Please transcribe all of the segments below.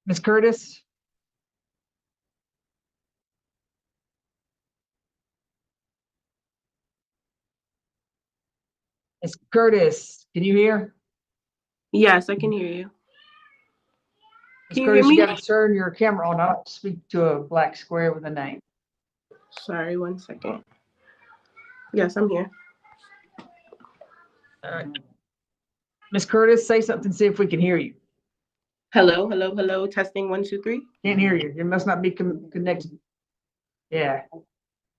Ms. Curtis? Ms. Curtis, can you hear? Yes, I can hear you. Ms. Can you Curtis, hear you me? got to turn your camera on. I don't speak to a black square with a name. Sorry, 1 second. Yes, I'm here. All right. Ms. Curtis, say something, see if we can hear you. Hello, hello, hello. Testing 1, 2, 3. Can't hear you. You must not be connected. Yeah.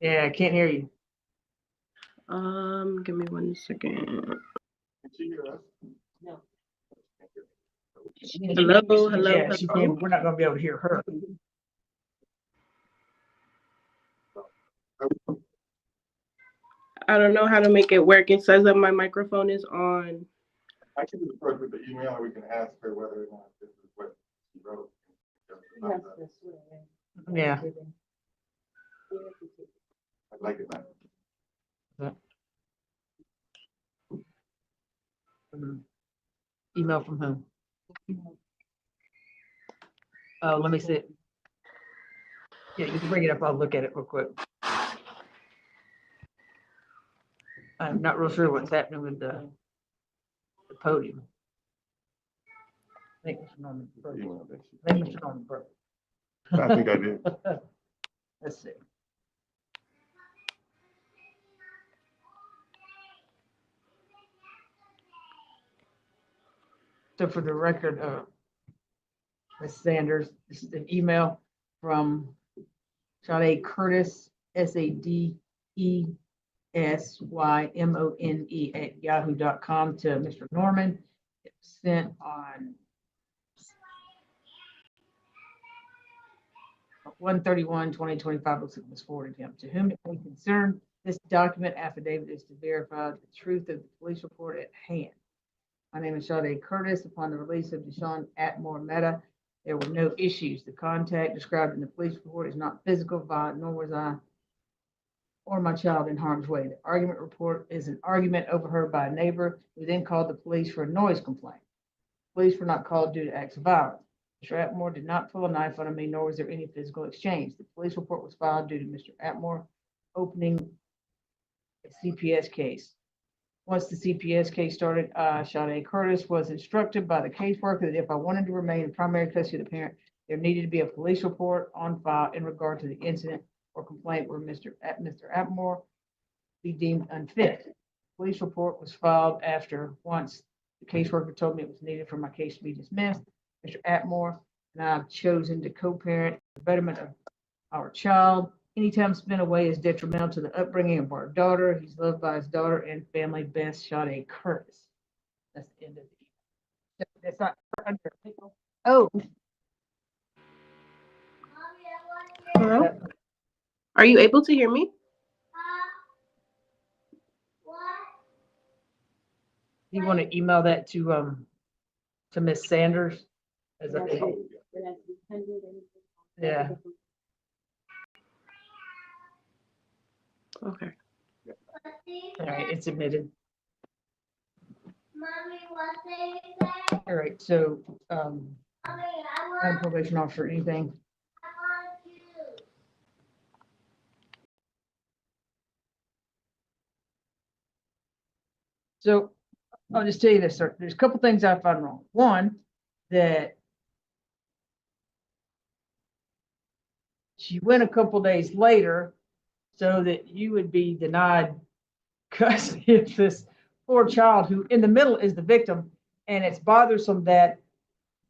Yeah, can't hear you. Give me 1 second. Hello, hello, Yeah, she hello. can't. We're not going to be able to hear her. I don't know how to make it work. It says that my microphone is on. I can do the first with the email, or we can ask her whether or not this is what she wrote. Yeah. I'd like it back. Email from whom? Oh, let me see it. Yeah, you can bring it up. I'll look at it real quick. I'm not real sure what's happening with the podium. I think Mr. Norman broke it. I think Mr. Norman broke it. I think I did. Let's see. So for the record, Ms. Sanders, this is an email from Sade Curtis, SADESYMONE at yahoo.com to Mr. Norman. It was sent on 1/31/2025. Looks like it was forwarded to him. To whom it may concern, this document affidavit is to verify the truth of the police report at hand. My name is Sade Curtis. Upon the release of Deshaun Atmore Meta, there were no issues. The contact described in the police report is not physical, violent, nor was I or my child in harm's way. The argument report is an argument overheard by a neighbor who then called the police for a noise complaint. Police were not called due to acts of violence. Mr. Atmore did not pull a knife on me, nor was there any physical exchange. The police report was filed due to Mr. Atmore opening a CPS case. Once the CPS case started, Sade Curtis was instructed by the caseworker that if I wanted to remain in primary custody of the parent, there needed to be a police report on file in regard to the incident or complaint where Mr. Atmore be deemed unfit. Police report was filed after once the caseworker told me it was needed for my case to be dismissed. Mr. Atmore and I have chosen to co-parent the betterment of our child. Any time spent away is detrimental to the upbringing of our daughter. He's loved by his daughter and family. Best, Sade Curtis. That's the end of the email. That's not under. Oh. Hello? Are you able to hear me? You want to email that to Miss Sanders? As a, yeah. Okay. All right, it's admitted. All right, so I'm probation officer, anything? So I'll just tell you this, sir. There's a couple things I found wrong. One, that she went a couple days later so that you would be denied custody of this poor child who in the middle is the victim. And it's bothersome that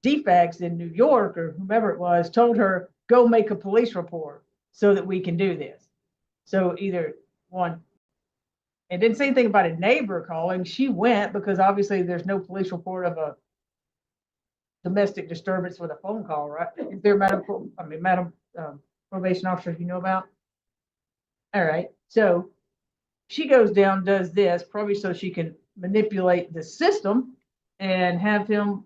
DFACS in New York or whomever it was told her, go make a police report so that we can do this. So either one, it didn't say anything about a neighbor calling. She went because obviously there's no police report of a domestic disturbance with a phone call, right? Is there, Madam probation officer, you know about? All right, so she goes down, does this, probably so she can manipulate the system and have him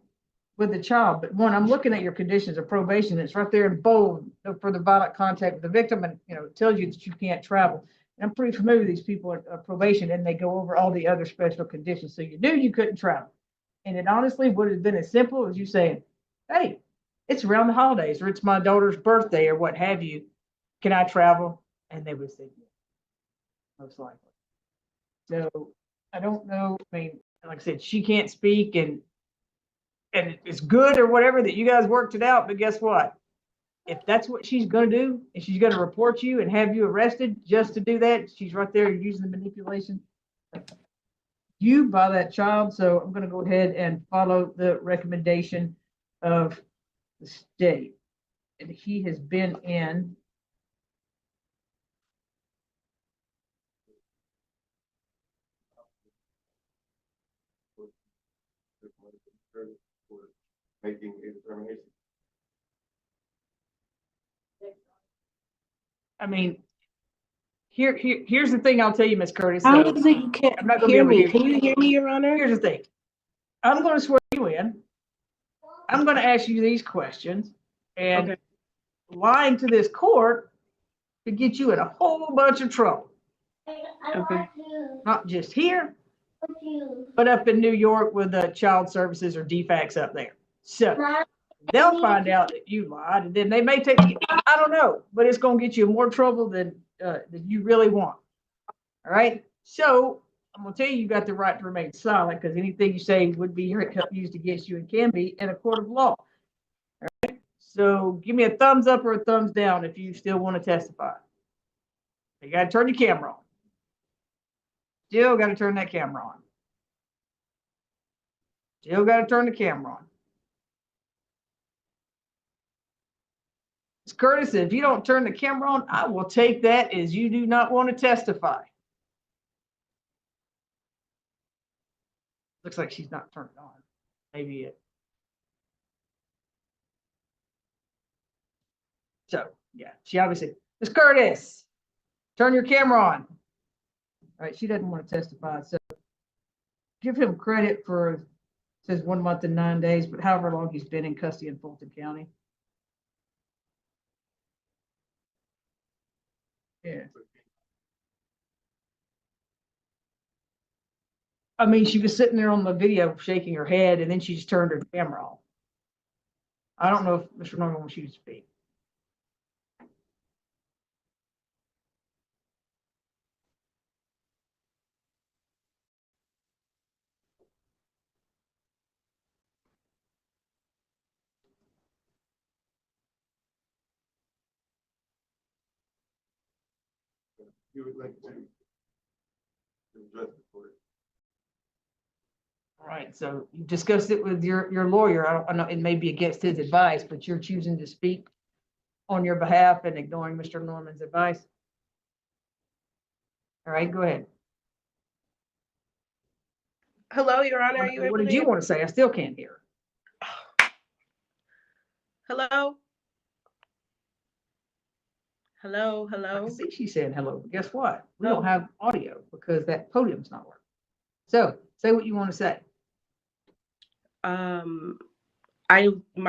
with the child. But one, I'm looking at your conditions of probation. It's right there in bold for the violent contact with the victim, and it tells you that you can't travel. And I'm pretty familiar with these people at probation, and they go over all the other special conditions. So you knew you couldn't travel. And it honestly would have been as simple as you saying, hey, it's around the holidays, or it's my daughter's birthday, or what have you. Can I travel? And they would say, yes, most likely. So I don't know, I mean, like I said, she can't speak and it's good or whatever that you guys worked it out, but guess what? If that's what she's gonna do, and she's gonna report you and have you arrested just to do that, she's right there using the manipulation you by that child. So I'm gonna go ahead and follow the recommendation of the state. And he has been in. Making a determination. I mean, here's the thing I'll tell you, Miss Curtis. How So is it you can't I'm not gonna be hear able to me? hear Can you. you hear me, Your Honor? Here's the thing. I'm gonna swear you in. I'm gonna ask you these questions, and Okay. lying to this court could get you in a whole bunch of trouble. Okay. Not just here, but up in New York with the child services or DFACS up there. So they'll find out that you lied, and then they may take you. I don't know, but it's going to get you in more trouble than you really want. All right. So I'm going to tell you, you got the right to remain silent, because anything you say would be used against you and can be in a court of law. All right. So give me a thumbs up or a thumbs down if you still want to testify. You got to turn your camera on. Still got to turn that camera on. Still got to turn the camera on. Ms. Curtis, if you don't turn the camera on, I will take that as you do not want to testify. Looks like she's not turned on. Maybe it. So, yeah, she obviously, Ms. Curtis, turn your camera on. All right, she doesn't want to testify. So give him credit for, it says 1 month and 9 days, but however long he's been in custody in Fulton County. Yeah. I mean, she was sitting there on the video shaking her head, and then she just turned her camera off. I don't know if Mr. Norman wants you to speak. You would like to address the court. All right, so you discussed it with your lawyer. I know it may be against his advice, but you're choosing to speak on your behalf and ignoring Mr. Norman's advice. All right, go ahead. Hello, Your Honor. Are you able What to did you hear? want to say? I still can't hear. Hello? Hello, I hello? can see she's saying hello, but guess what? We Oh. don't have audio because that podium's not working. So say what you want to say. My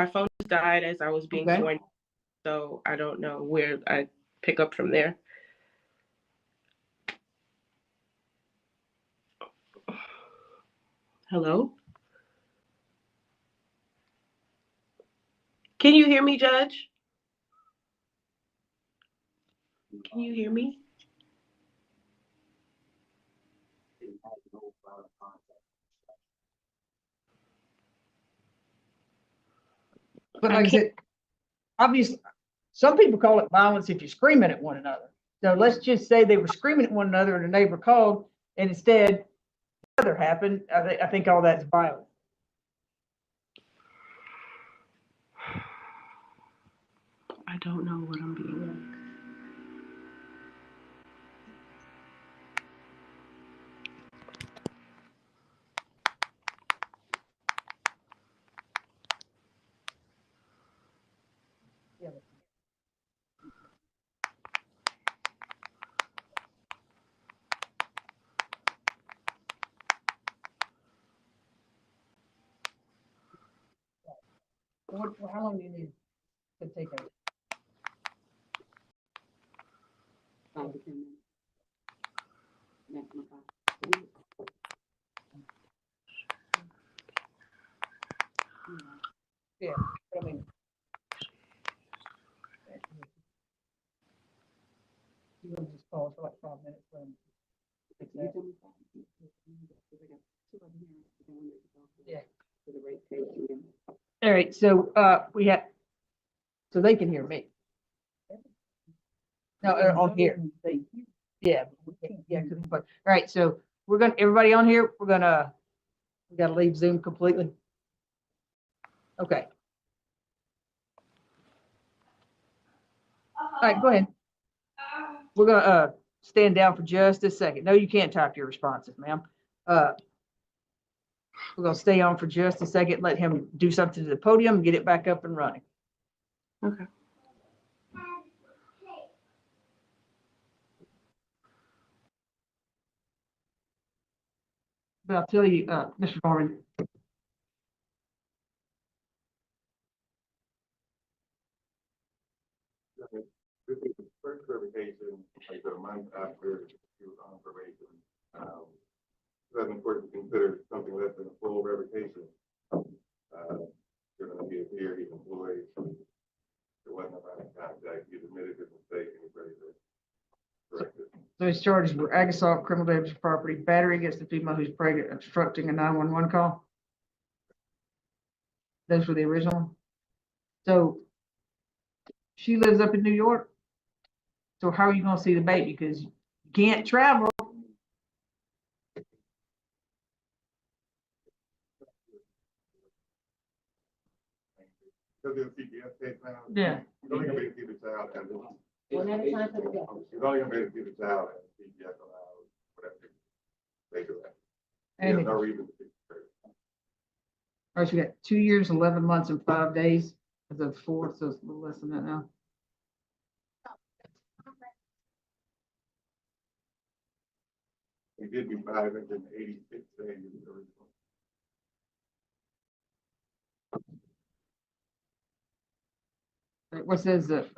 phone died as I was being Okay. sworn, so I don't know where I pick up from there. Hello? Can you hear me, Judge? Can you hear me? But I like I said, obviously, some people call it violence if you're screaming at one another. So let's just say they were screaming at one another and a neighbor called, and instead the other happened. I think all that's violence. I don't know what I'm being asked. How long do you need to take a? 5 to 10 minutes. Maximum 5. Yeah, I mean, 5 minutes. let 'em fix You that. tell me that. I got two of them here. I wanted to go for- Yeah. For the rate case again. All right, so, we have, so they can hear me. No, on here. Yeah, yeah, but, all right, so we're gonna, everybody on here, we gotta leave Zoom completely. Okay. All right, go ahead. We're gonna, stand down for just a second. No, you can't talk to your responsive, ma'am. We're gonna stay on for just a second, let him do something to the podium, and get it back up and running. Okay. But I'll tell you, Mr. Norman, This is the first verification, like a month after he was on probation. That's important to consider something less than a full revocation. You're gonna be here, he's employed. There wasn't a lot of contact, he's admitted his mistake and he's ready to correct it. so his charges were ag assault, criminal damage to property, battery against the female who's pregnant, obstructing a 911 call. Those were the original. So she lives up in New York. So how are you gonna see the baby? Because you can't travel. Because it's a CPS case now. Yeah. You're only gonna be able to see the child as One at a time for the go. you're only gonna be able to see the child as CPS allows, whatever they do that. And There's no reason to see the child. all right, you got 2 years, 11 months, and 5 days as of 4, so it's a little less than that now. It did be 586 days originally. All right, what says the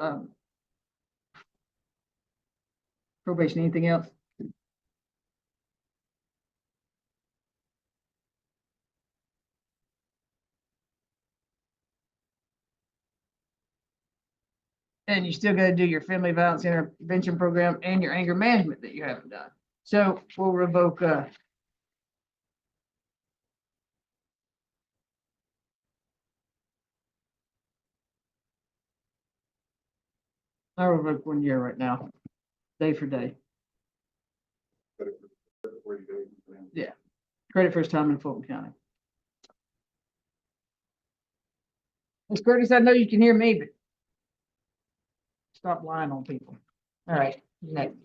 probation? Anything else? And you still gotta do your family violence intervention program and your anger management that you haven't done. So we'll revoke, I'll revoke 1 year right now, day for day. But it was 40 days. and then- Credit for his time in Fulton County. Ms. Curtis, I know you can hear me, but stop lying on people. All right, next.